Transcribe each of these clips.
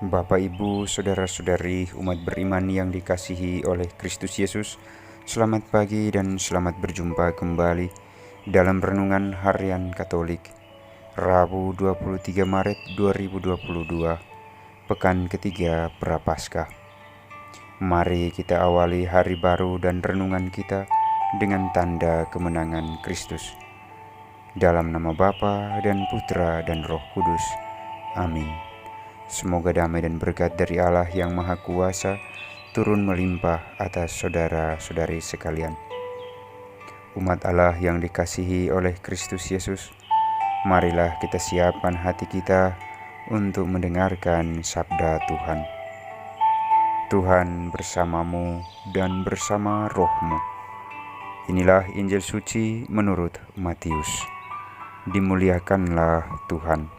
Bapak, Ibu, saudara-saudari umat beriman yang dikasihi oleh Kristus Yesus, selamat pagi dan selamat berjumpa kembali dalam Renungan Harian Katolik, Rabu 23 Maret 2022, Pekan ketiga Prapaskah. Mari kita awali hari baru dan renungan kita dengan tanda kemenangan Kristus. Dalam nama Bapa dan Putra dan Roh Kudus. Amin. Semoga damai dan berkat dari Allah yang Maha Kuasa turun melimpah atas saudara-saudari sekalian. Umat Allah yang dikasihi oleh Kristus Yesus, marilah kita siapkan hati kita untuk mendengarkan sabda Tuhan. Tuhan bersamamu dan bersama rohmu. Inilah Injil suci menurut Matius. Dimuliakanlah Tuhan.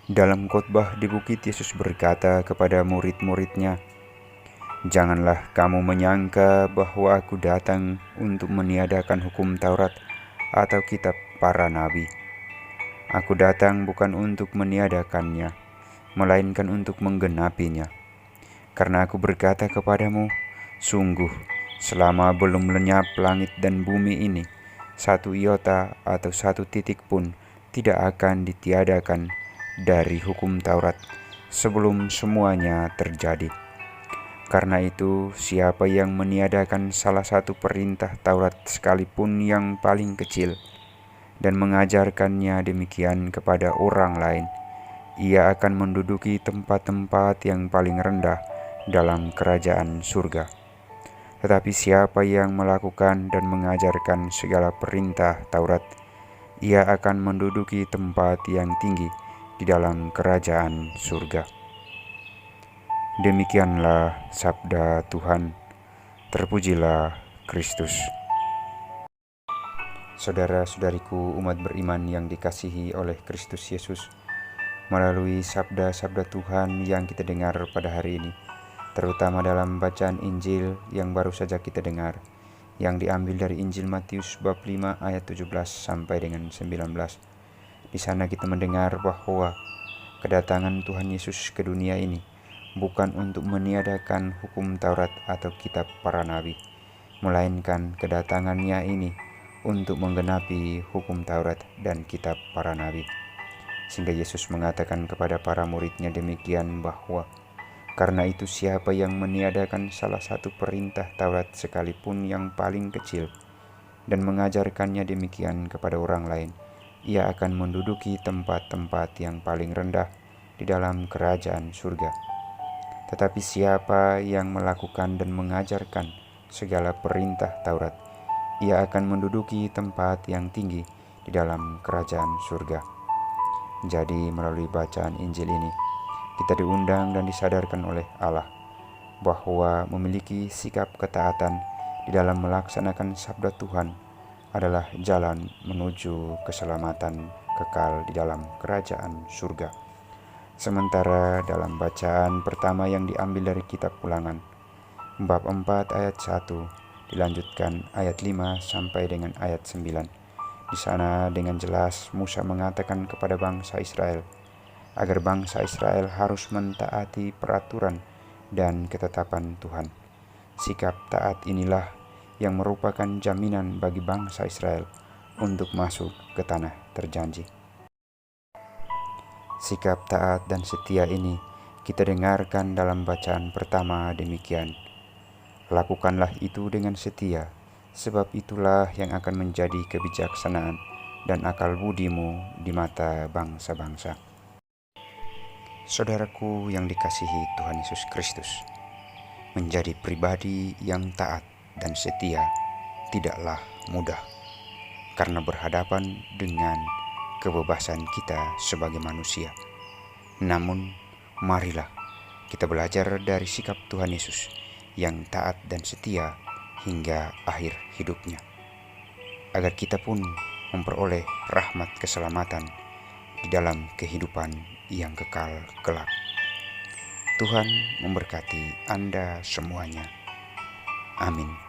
Dalam khotbah di bukit, Yesus berkata kepada murid-muridnya, "Janganlah kamu menyangka bahwa aku datang untuk meniadakan hukum Taurat atau kitab para nabi. Aku datang bukan untuk meniadakannya, melainkan untuk menggenapinya. Karena aku berkata kepadamu, sungguh, selama belum lenyap langit dan bumi ini, satu iota atau satu titik pun tidak akan ditiadakan dari hukum Taurat sebelum semuanya terjadi. Karena itu, siapa yang meniadakan salah satu perintah Taurat sekalipun yang paling kecil dan mengajarkannya demikian kepada orang lain, ia akan menduduki tempat-tempat yang paling rendah dalam kerajaan surga. Tetapi siapa yang melakukan dan mengajarkan segala perintah Taurat, ia akan menduduki tempat yang tinggi di dalam kerajaan surga." Demikianlah sabda Tuhan. Terpujilah Kristus. Saudara-saudariku umat beriman yang dikasihi oleh Kristus Yesus, melalui sabda-sabda Tuhan yang kita dengar pada hari ini, terutama dalam bacaan Injil yang baru saja kita dengar, yang diambil dari Injil Matius bab 5 ayat 17 sampai dengan 19. Di sana kita mendengar bahwa kedatangan Tuhan Yesus ke dunia ini bukan untuk meniadakan hukum Taurat atau kitab para nabi, melainkan kedatangannya ini untuk menggenapi hukum Taurat dan kitab para nabi. Sehingga Yesus mengatakan kepada para muridnya demikian bahwa karena itu siapa yang meniadakan salah satu perintah Taurat sekalipun yang paling kecil dan mengajarkannya demikian kepada orang lain, ia akan menduduki tempat-tempat yang paling rendah di dalam kerajaan surga. Tetapi siapa yang melakukan dan mengajarkan segala perintah Taurat, ia akan menduduki tempat yang tinggi di dalam kerajaan surga. Jadi melalui bacaan Injil ini, kita diundang dan disadarkan oleh Allah bahwa memiliki sikap ketaatan di dalam melaksanakan sabda Tuhan adalah jalan menuju keselamatan kekal di dalam kerajaan surga. Sementara dalam bacaan pertama yang diambil dari kitab Ulangan, bab 4 ayat 1, dilanjutkan ayat 5 sampai dengan ayat 9. Di sana dengan jelas Musa mengatakan kepada bangsa Israel, agar bangsa Israel harus mentaati peraturan dan ketetapan Tuhan. Sikap taat inilah yang merupakan jaminan bagi bangsa Israel untuk masuk ke tanah terjanji. Sikap taat dan setia ini kita dengarkan dalam bacaan pertama demikian. Lakukanlah itu dengan setia, sebab itulah yang akan menjadi kebijaksanaan dan akal budimu di mata bangsa-bangsa. Saudaraku yang dikasihi Tuhan Yesus Kristus, menjadi pribadi yang taat dan setia tidaklah mudah, karena berhadapan dengan kebebasan kita sebagai manusia. Namun, marilah kita belajar dari sikap Tuhan Yesus yang taat dan setia hingga akhir hidupnya, agar kita pun memperoleh rahmat keselamatan di dalam kehidupan yang kekal kelak. Tuhan memberkati Anda semuanya. Amin.